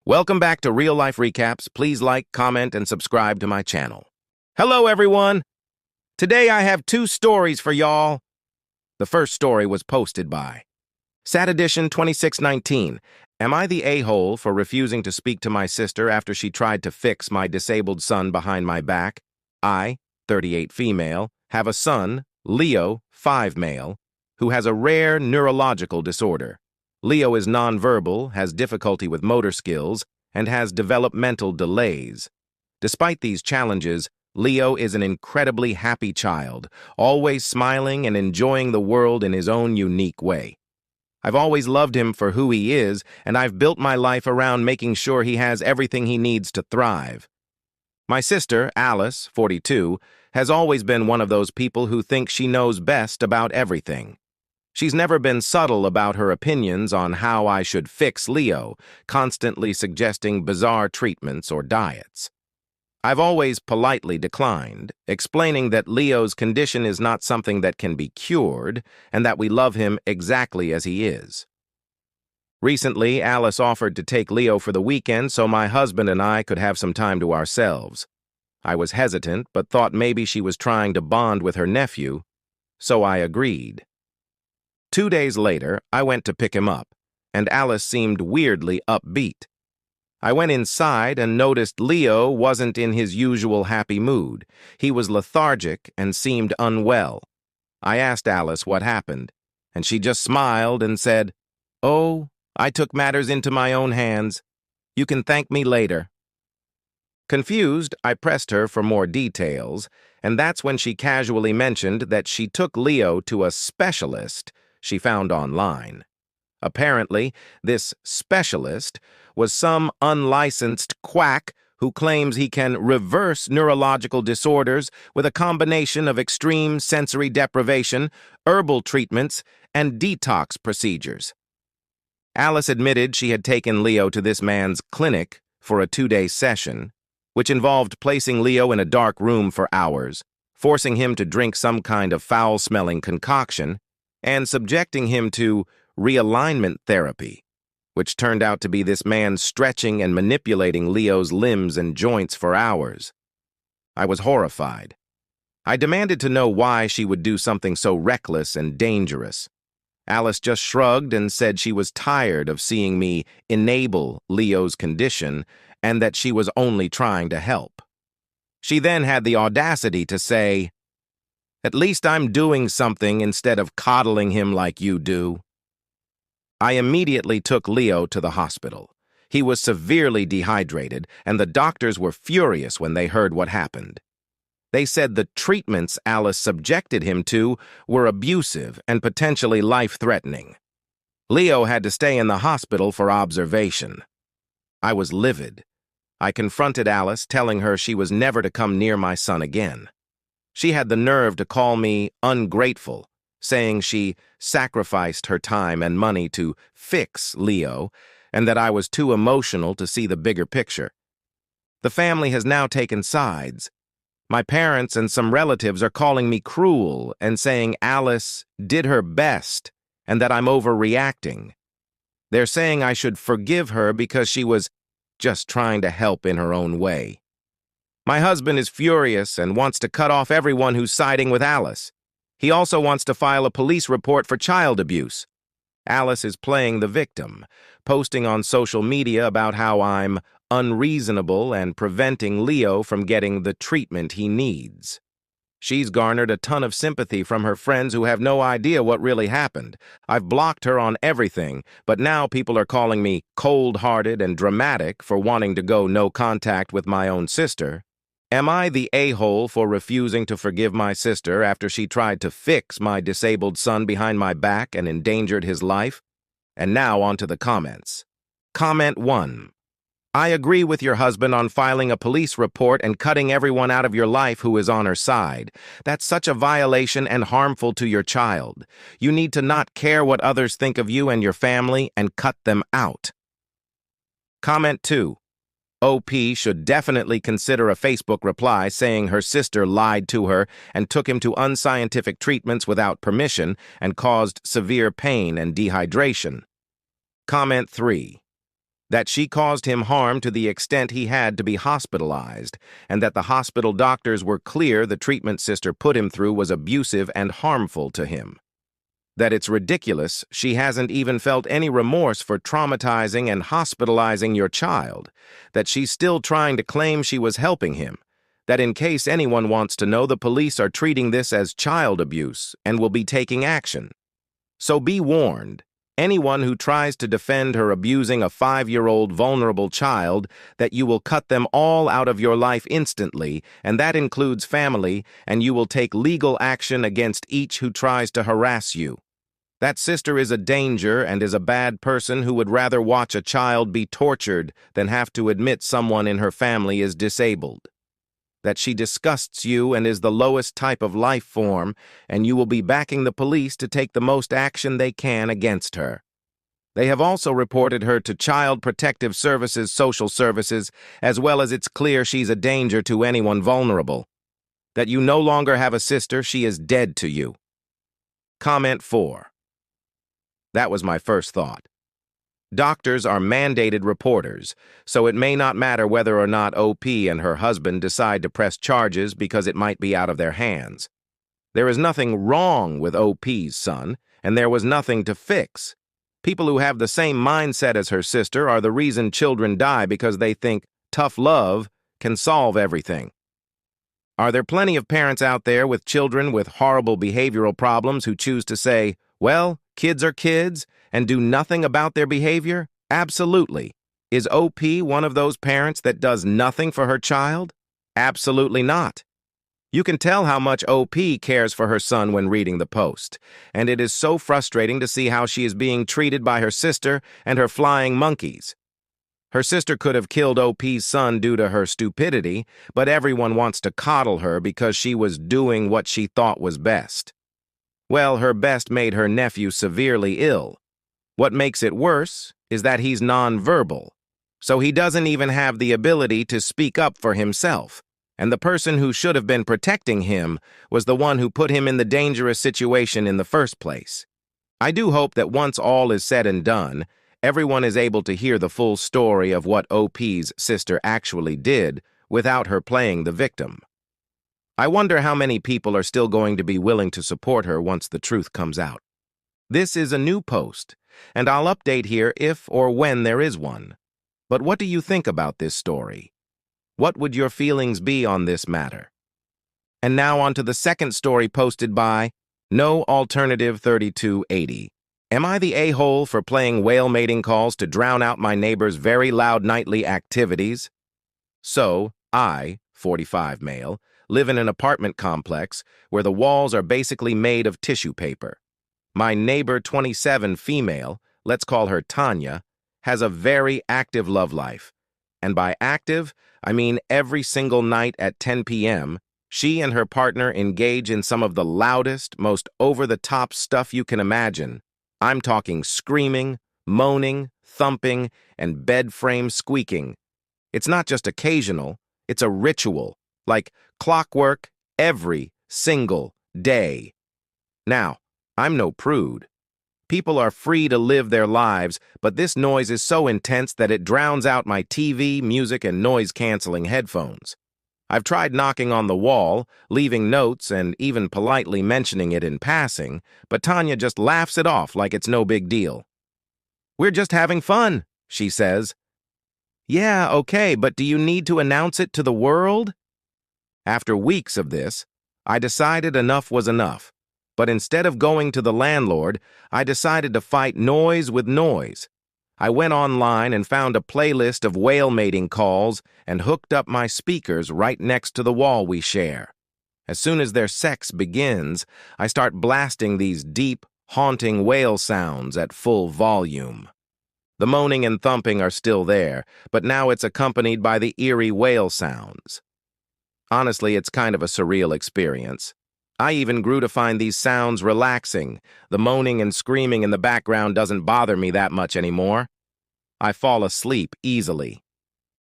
Welcome back to Real Life Recaps. Please like, comment, and subscribe to my channel. Hello, everyone. Today I have two stories for y'all. The first story was posted by Sad Edition 2619. Am I the a-hole for refusing to speak to my sister after she tried to fix my disabled son behind my back? I, 38 female, have a son, Leo, 5 male, who has a rare neurological disorder. Leo is nonverbal, has difficulty with motor skills, and has developmental delays. Despite these challenges, Leo is an incredibly happy child, always smiling and enjoying the world in his own unique way. I've always loved him for who he is, and I've built my life around making sure he has everything he needs to thrive. My sister, Alice, 42, has always been one of those people who think she knows best about everything. She's never been subtle about her opinions on how I should fix Leo, constantly suggesting bizarre treatments or diets. I've always politely declined, explaining that Leo's condition is not something that can be cured and that we love him exactly as he is. Recently, Alice offered to take Leo for the weekend so my husband and I could have some time to ourselves. I was hesitant, but thought maybe she was trying to bond with her nephew, so I agreed. 2 days later, I went to pick him up, and Alice seemed weirdly upbeat. I went inside and noticed Leo wasn't in his usual happy mood. He was lethargic and seemed unwell. I asked Alice what happened, and she just smiled and said, "Oh, I took matters into my own hands. You can thank me later." Confused, I pressed her for more details, and that's when she casually mentioned that she took Leo to a specialist she found online. Apparently, this specialist was some unlicensed quack who claims he can reverse neurological disorders with a combination of extreme sensory deprivation, herbal treatments, and detox procedures. Alice admitted she had taken Leo to this man's clinic for a 2-day session, which involved placing Leo in a dark room for hours, forcing him to drink some kind of foul-smelling concoction, and subjecting him to realignment therapy, which turned out to be this man stretching and manipulating Leo's limbs and joints for hours. I was horrified. I demanded to know why she would do something so reckless and dangerous. Alice just shrugged and said she was tired of seeing me enable Leo's condition and that she was only trying to help. She then had the audacity to say, "At least I'm doing something instead of coddling him like you do." I immediately took Leo to the hospital. He was severely dehydrated, and the doctors were furious when they heard what happened. They said the treatments Alice subjected him to were abusive and potentially life-threatening. Leo had to stay in the hospital for observation. I was livid. I confronted Alice, telling her she was never to come near my son again. She had the nerve to call me ungrateful, saying she sacrificed her time and money to fix Leo, and that I was too emotional to see the bigger picture. The family has now taken sides. My parents and some relatives are calling me cruel and saying Alice did her best and that I'm overreacting. They're saying I should forgive her because she was just trying to help in her own way. My husband is furious and wants to cut off everyone who's siding with Alice. He also wants to file a police report for child abuse. Alice is playing the victim, posting on social media about how I'm unreasonable and preventing Leo from getting the treatment he needs. She's garnered a ton of sympathy from her friends who have no idea what really happened. I've blocked her on everything, but now people are calling me cold-hearted and dramatic for wanting to go no contact with my own sister. Am I the a-hole for refusing to forgive my sister after she tried to fix my disabled son behind my back and endangered his life? And now on to the comments. Comment 1. I agree with your husband on filing a police report and cutting everyone out of your life who is on her side. That's such a violation and harmful to your child. You need to not care what others think of you and your family and cut them out. Comment 2. OP should definitely consider a Facebook reply saying her sister lied to her and took him to unscientific treatments without permission and caused severe pain and dehydration. Comment 3. that she caused him harm to the extent he had to be hospitalized, and that the hospital doctors were clear the treatment sister put him through was abusive and harmful to him. That it's ridiculous she hasn't even felt any remorse for traumatizing and hospitalizing your child, that she's still trying to claim she was helping him, that in case anyone wants to know, the police are treating this as child abuse and will be taking action. So be warned, anyone who tries to defend her abusing a 5-year-old vulnerable child, that you will cut them all out of your life instantly, and that includes family, and you will take legal action against each who tries to harass you. That sister is a danger and is a bad person who would rather watch a child be tortured than have to admit someone in her family is disabled. That she disgusts you and is the lowest type of life form, and you will be backing the police to take the most action they can against her. They have also reported her to Child Protective Services Social Services, as well as it's clear she's a danger to anyone vulnerable. That you no longer have a sister, she is dead to you. Comment 4. That was my first thought. Doctors are mandated reporters, so it may not matter whether or not OP and her husband decide to press charges because it might be out of their hands. There is nothing wrong with OP's son, and there was nothing to fix. People who have the same mindset as her sister are the reason children die, because they think tough love can solve everything. Are there plenty of parents out there with children with horrible behavioral problems who choose to say, well, kids are kids, and do nothing about their behavior? Absolutely. Is OP one of those parents that does nothing for her child? Absolutely not. You can tell how much OP cares for her son when reading the post, and it is so frustrating to see how she is being treated by her sister and her flying monkeys. Her sister could have killed OP's son due to her stupidity, but everyone wants to coddle her because she was doing what she thought was best. Well, her best made her nephew severely ill. What makes it worse is that he's nonverbal, so he doesn't even have the ability to speak up for himself, and the person who should have been protecting him was the one who put him in the dangerous situation in the first place. I do hope that once all is said and done, everyone is able to hear the full story of what OP's sister actually did without her playing the victim. I wonder how many people are still going to be willing to support her once the truth comes out. This is a new post, and I'll update here if or when there is one. But what do you think about this story? What would your feelings be on this matter? And now on to the second story posted by No Alternative 3280. Am I the a-hole for playing whale mating calls to drown out my neighbor's very loud nightly activities? So, I, 45 male, live in an apartment complex where the walls are basically made of tissue paper. My neighbor, 27 female, let's call her Tanya, has a very active love life. And by active, I mean every single night at 10 p.m., she and her partner engage in some of the loudest, most over-the-top stuff you can imagine. I'm talking screaming, moaning, thumping, and bed frame squeaking. It's not just occasional, it's a ritual, like clockwork every single day. Now, I'm no prude. People are free to live their lives, but this noise is so intense that it drowns out my TV, music, and noise-canceling headphones. I've tried knocking on the wall, leaving notes, and even politely mentioning it in passing, but Tanya just laughs it off like it's no big deal. "We're just having fun," she says. "Yeah, okay, but do you need to announce it to the world?" After weeks of this, I decided enough was enough. But instead of going to the landlord, I decided to fight noise with noise. I went online and found a playlist of whale mating calls and hooked up my speakers right next to the wall we share. As soon as their sex begins, I start blasting these deep, haunting whale sounds at full volume. The moaning and thumping are still there, but now it's accompanied by the eerie whale sounds. Honestly, it's kind of a surreal experience. I even grew to find these sounds relaxing. The moaning and screaming in the background doesn't bother me that much anymore. I fall asleep easily.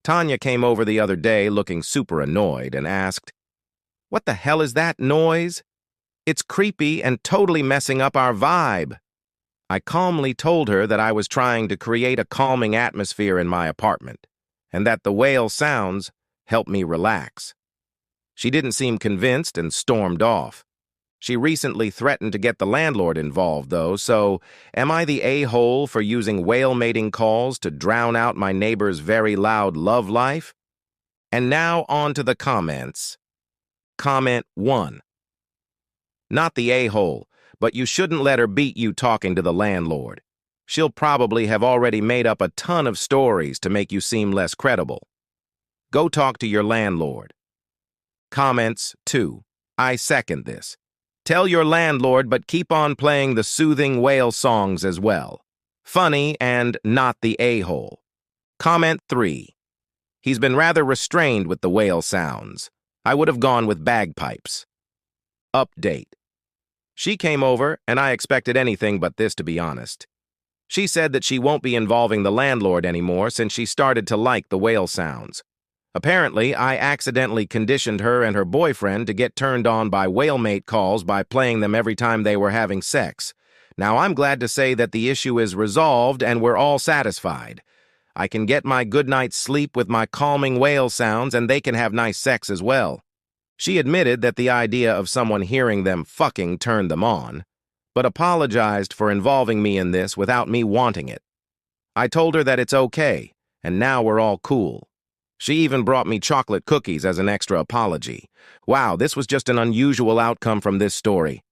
Tanya came over the other day looking super annoyed and asked, "What the hell is that noise? It's creepy and totally messing up our vibe." I calmly told her that I was trying to create a calming atmosphere in my apartment, and that the whale sounds helped me relax. She didn't seem convinced and stormed off. She recently threatened to get the landlord involved, though, so am I the a-hole for using whale mating calls to drown out my neighbor's very loud love life? And now on to the comments. Comment 1. Not the a-hole, but you shouldn't let her beat you talking to the landlord. She'll probably have already made up a ton of stories to make you seem less credible. Go talk to your landlord. Comments 2. I second this. Tell your landlord, but keep on playing the soothing whale songs as well. Funny and not the a-hole. Comment 3. He's been rather restrained with the whale sounds. I would have gone with bagpipes. Update. She came over, and I expected anything but this, to be honest. She said that she won't be involving the landlord anymore since she started to like the whale sounds. Apparently, I accidentally conditioned her and her boyfriend to get turned on by whalemate calls by playing them every time they were having sex. Now, I'm glad to say that the issue is resolved and we're all satisfied. I can get my good night's sleep with my calming whale sounds, and they can have nice sex as well. She admitted that the idea of someone hearing them fucking turned them on, but apologized for involving me in this without me wanting it. I told her that it's okay, and now we're all cool. She even brought me chocolate cookies as an extra apology. Wow, this was just an unusual outcome from this story.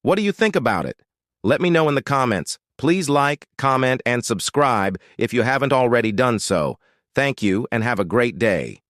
What do you think about it? Let me know in the comments. Please like, comment, and subscribe if you haven't already done so. Thank you, and have a great day.